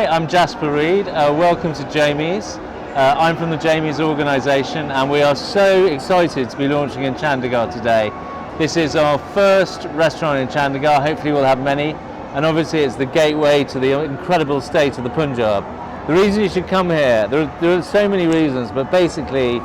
I'm Jasper Reed. Welcome to Jamie's. I'm from the Jamie's organisation, and we are so excited to be launching in Chandigarh today. This is our first restaurant in Chandigarh. Hopefully we'll have many, and obviously it's the gateway to the incredible state of the Punjab. The reason you should come here, there are so many reasons, but basically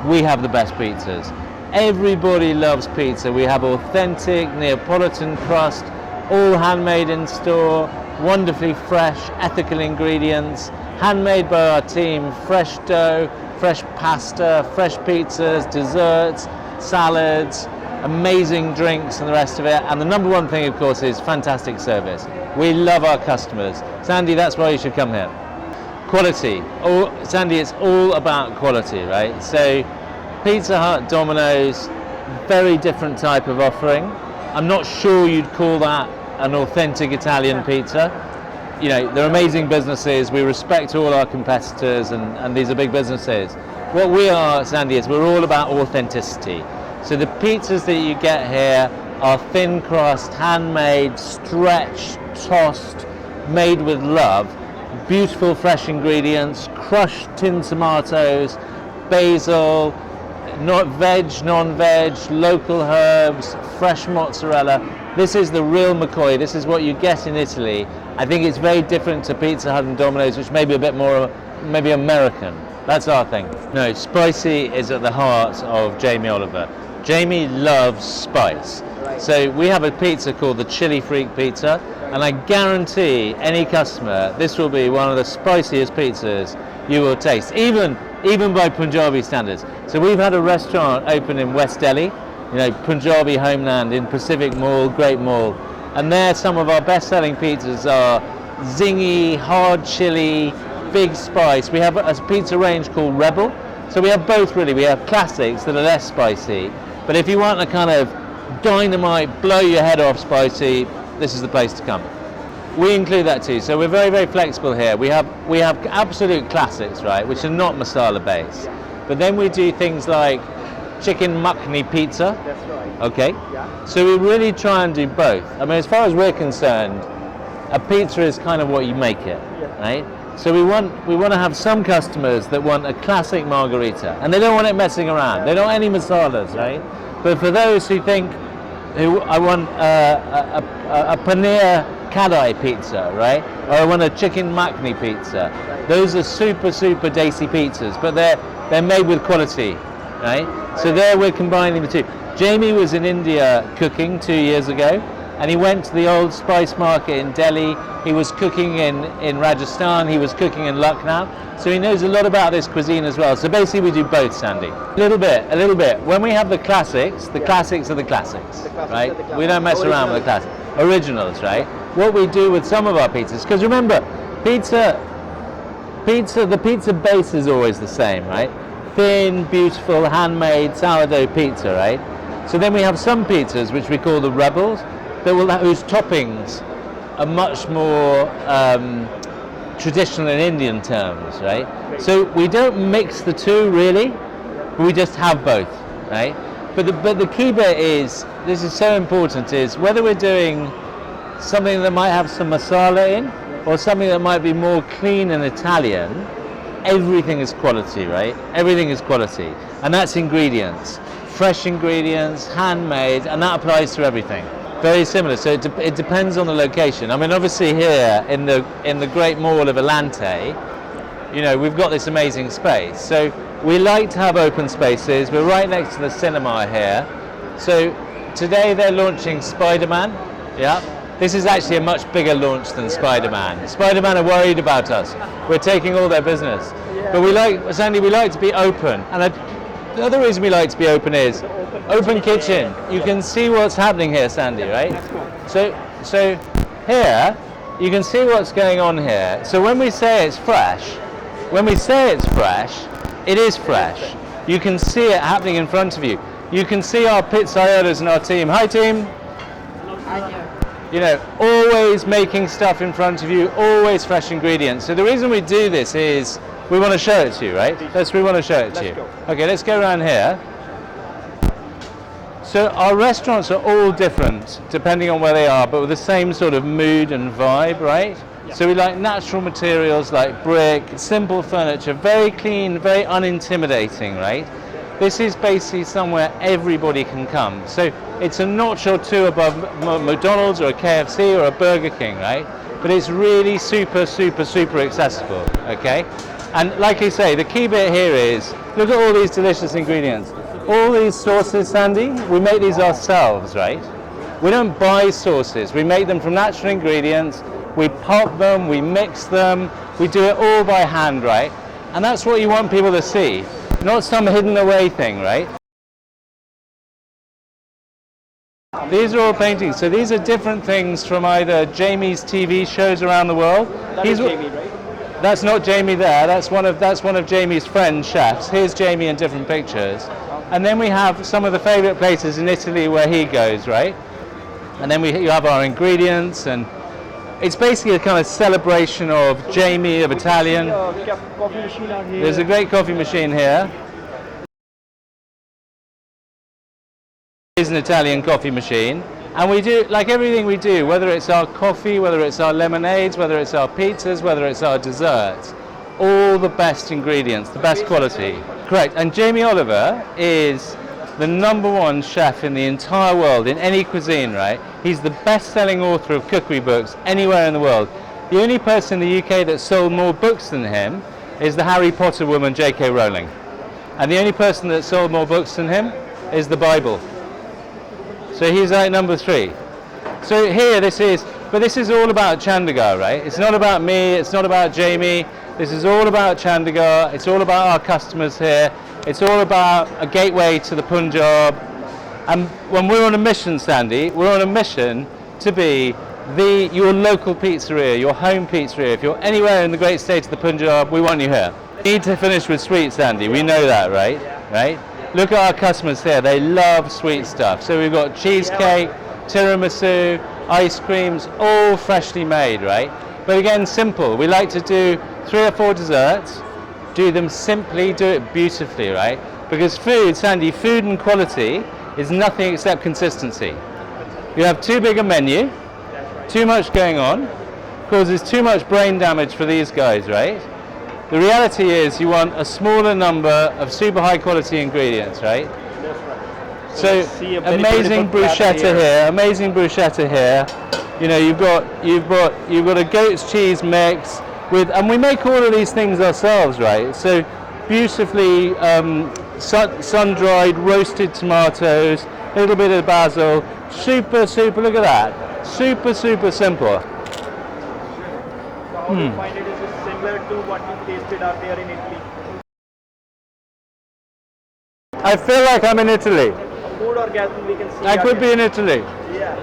we have the best pizzas. Everybody loves pizza. We have authentic Neapolitan crust, all handmade in store, wonderfully fresh, ethical ingredients, handmade by our team, fresh dough, fresh pasta, fresh pizzas, desserts, salads, amazing drinks and the rest of it. And the number one thing, of course, is fantastic service. We love our customers. Sandy, that's why you should come here. Quality. Oh, Sandy, it's all about quality, right? So Pizza Hut, Domino's, very different type of offering. I'm not sure you'd call that an authentic Italian pizza. You know, they're amazing businesses. We respect all our competitors, and these are big businesses. What we are, Sandy, is we're all about authenticity. So the pizzas that you get here are thin crust, handmade, stretched, tossed, made with love, beautiful fresh ingredients, crushed tin tomatoes, basil, not veg, non-veg, local herbs, fresh mozzarella. This is the real McCoy. This is what you get in Italy. I think it's very different to Pizza Hut and Domino's, which may be a bit more, maybe American. That's our thing. No, spicy is at the heart of Jamie Oliver. Jamie loves spice. So we have a pizza called the Chili Freak Pizza, and I guarantee any customer this will be one of the spiciest pizzas you will taste, even by Punjabi standards. So we've had a restaurant open in West Delhi, you know, Punjabi homeland, in Pacific Mall, great mall, and there some of our best-selling pizzas are zingy, hard chili, big spice. We have a pizza range called Rebel, so we have both really. We have classics that are less spicy, but if you want a kind of dynamite, blow your head off spicy, this is the place to come. We include that too, so we're very, very flexible here. We have absolute classics, right, which are not masala based, but then we do things like chicken makhni pizza. That's right. Okay. Yeah. So we really try and do both. I mean, as far as we're concerned, a pizza is kind of what you make it, right? So we want to have some customers that want a classic margarita, and they don't want it messing around. They don't want any masalas, right? But for those who think, I want a paneer kadai pizza, right? Or I want a chicken makhni pizza. Those are super, super desi pizzas, but they're made with quality, right? So there we're combining the two. Jamie was in India cooking 2 years ago, and he went to the old spice market in Delhi. He was cooking in Rajasthan, he was cooking in Lucknow, so he knows a lot about this cuisine as well. So basically we do both, Sandy. A little bit. When we have the classics are the classics, right? We don't mess around with the classics. Originals, right? What we do with some of our pizzas, because remember, the pizza base is always the same, right? Thin, beautiful, handmade sourdough pizza, right? So then we have some pizzas, which we call the Rebels, whose toppings are much more traditional in Indian terms, right? So we don't mix the two really, we just have both, right? But the key bit is, this is so important, is whether we're doing something that might have some masala in, or something that might be more clean and Italian, everything is quality, right? Everything is quality, and that's ingredients, fresh ingredients, handmade, and that applies to everything. Very similar. So it depends on the location. I mean, obviously here in the great mall of Elante, you know, we've got this amazing space. So we like to have open spaces. We're right next to the cinema here. So today they're launching Spider-Man. Yeah. This is actually a much bigger launch than Spider-Man. Spider-Man are worried about us. We're taking all their business. But we like to be open. And the other reason we like to be open is open kitchen. You can see what's happening here, Sandy, right? So here, you can see what's going on here. So when we say it's fresh, it is fresh. You can see it happening in front of you. You can see our pizzaiolas and our team. Hi, team. Hi. You know, always making stuff in front of you, always fresh ingredients. So the reason we do this is we want to show it to you, right? We want to show it to you. Okay, let's go around here. So our restaurants are all different depending on where they are, but with the same sort of mood and vibe, right? So we like natural materials like brick, simple furniture, very clean, very unintimidating, right? This is basically somewhere everybody can come. So it's a notch or two above McDonald's or a KFC or a Burger King, right? But it's really super, super, super accessible, okay? And like I say, the key bit here is, look at all these delicious ingredients. All these sauces, Sandy, we make these ourselves, right? We don't buy sauces, we make them from natural ingredients, we pop them, we mix them, we do it all by hand, right? And that's what you want people to see, not some hidden away thing, right? These are all paintings, so these are different things from either Jamie's TV shows around the world. That is Jamie, right? That's not Jamie there, that's one of Jamie's friend chefs. Here's Jamie in different pictures. And then we have some of the favourite places in Italy where he goes, right? And then you have our ingredients, and it's basically a kind of celebration of Jamie, of Italian. Coffee machine out here. There's a great coffee machine here. It's an Italian coffee machine. And we do, like everything we do, whether it's our coffee, whether it's our lemonades, whether it's our pizzas, whether it's our desserts, all the best ingredients, the best quality. Correct. And Jamie Oliver is the #1 chef in the entire world, in any cuisine, right? He's the best-selling author of cookery books anywhere in the world. The only person in the UK that sold more books than him is the Harry Potter woman, J.K. Rowling. And the only person that sold more books than him is the Bible. So he's like #3. So here this is all about Chandigarh, right? It's not about me, it's not about Jamie. This is all about Chandigarh, it's all about our customers here. It's all about a gateway to the Punjab. And when we're on a mission, Sandy, we're on a mission to be your local pizzeria, your home pizzeria. If you're anywhere in the great state of the Punjab, we want you here. We need to finish with sweet, Sandy. We know that, right? Right? Look at our customers here. They love sweet stuff. So we've got cheesecake, tiramisu, ice creams, all freshly made, right? But again, simple. We like to do 3 or 4 desserts. Do them simply, do it beautifully, right? Because food, Sandy, food and quality is nothing except consistency. You have too big a menu, too much going on, causes too much brain damage for these guys, right? The reality is you want a smaller number of super high quality ingredients, right? That's right. So amazing bruschetta here, amazing bruschetta here. You know, you've got a goat's cheese mix with, and we make all of these things ourselves, right? So beautifully sun-dried roasted tomatoes, a little bit of basil, super, look at that, super simple. So how do you find it? Is it similar to what you tasted out there in Italy? I feel like I'm in Italy. A food orgasm we can see. I out could be here. in Italy. Yeah.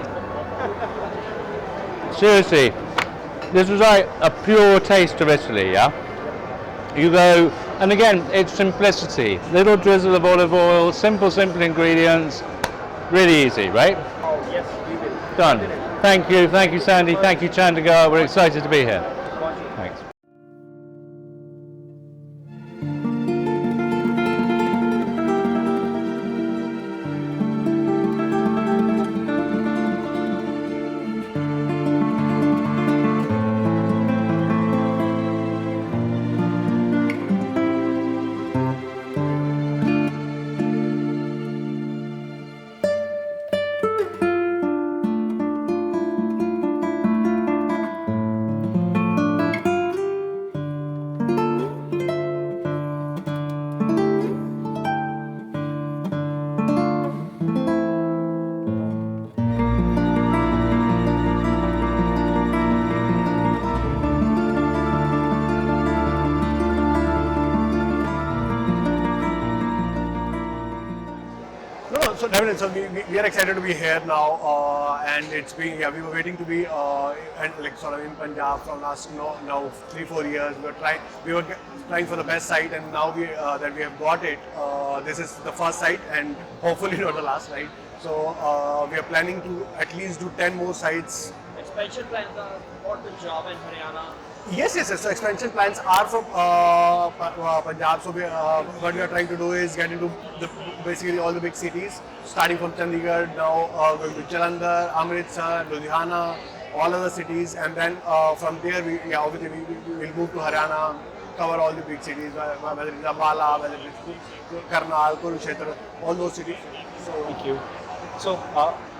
Seriously, this was like a pure taste of Italy, yeah? You go, and again, it's simplicity. Little drizzle of olive oil, simple ingredients, really easy, right? Oh yes, we will. Done. Thank you Sandy, thank you Chandigarh, we're excited to be here. Thanks. So definitely, so we are excited to be here now, and it's been, we were waiting to be and like sort of in Punjab from last now 3-4 years. We were trying for the best site, and now that we have got it, this is the first site and hopefully not the last site. So we are planning to at least do 10 more sites. Expansion plans are for Punjab and Haryana. Yes. So expansion plans are from Punjab. So what we are trying to do is get into basically all the big cities, starting from Chandigarh, now going to Jalandhar, Amritsar, Ludhiana, all other cities, and then from there obviously we will move to Haryana, cover all the big cities, whether it's Ambala, whether it's Karnal, Kurukshetra, all those cities. So, Thank you. So,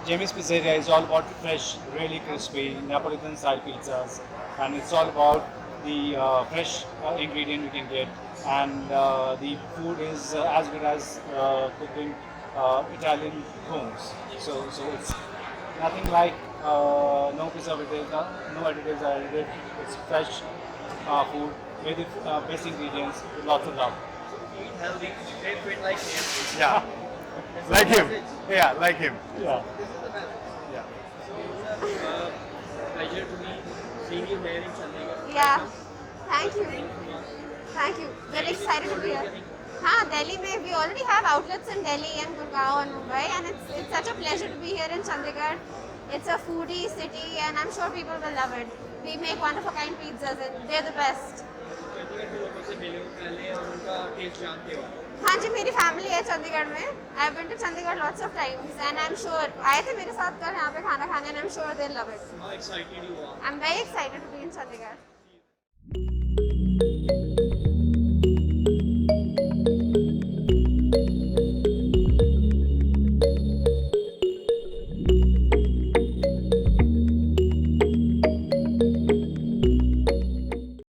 Jamie's Pizzeria is all about fresh, really crispy Neapolitan style pizzas, and it's all about the fresh ingredient you can get, and the food is as good as cooked in Italian homes. So it's nothing like no preservatives, no additives are added. It's fresh food with the best ingredients, with lots of love. Eat healthy, stay fit like him. yeah, like him. Yeah, like him. Yeah. Yeah. Pleasure to be seeing you here in Chandigarh. Yeah, thank you. Thank you. Very excited to be here. हाँ, Delhi में we already have outlets in Delhi and Gurgaon and Mumbai, and it's such a pleasure to be here in Chandigarh. It's a foodie city, and I'm sure people will love it. We make one of a kind pizzas, and they're the best. Chandigarh के लोगों से मिले हो पहले और उनका test जानते हो. हाँ जी, मेरी फैमिली है चंडीगढ़ में. I've been to Chandigarh lots of times, and I'm sure आए थे मेरे साथ कल यहाँ पे खाना खाने, and I'm sure they'll love it. How excited you are. I'm very excited to be in Chandigarh.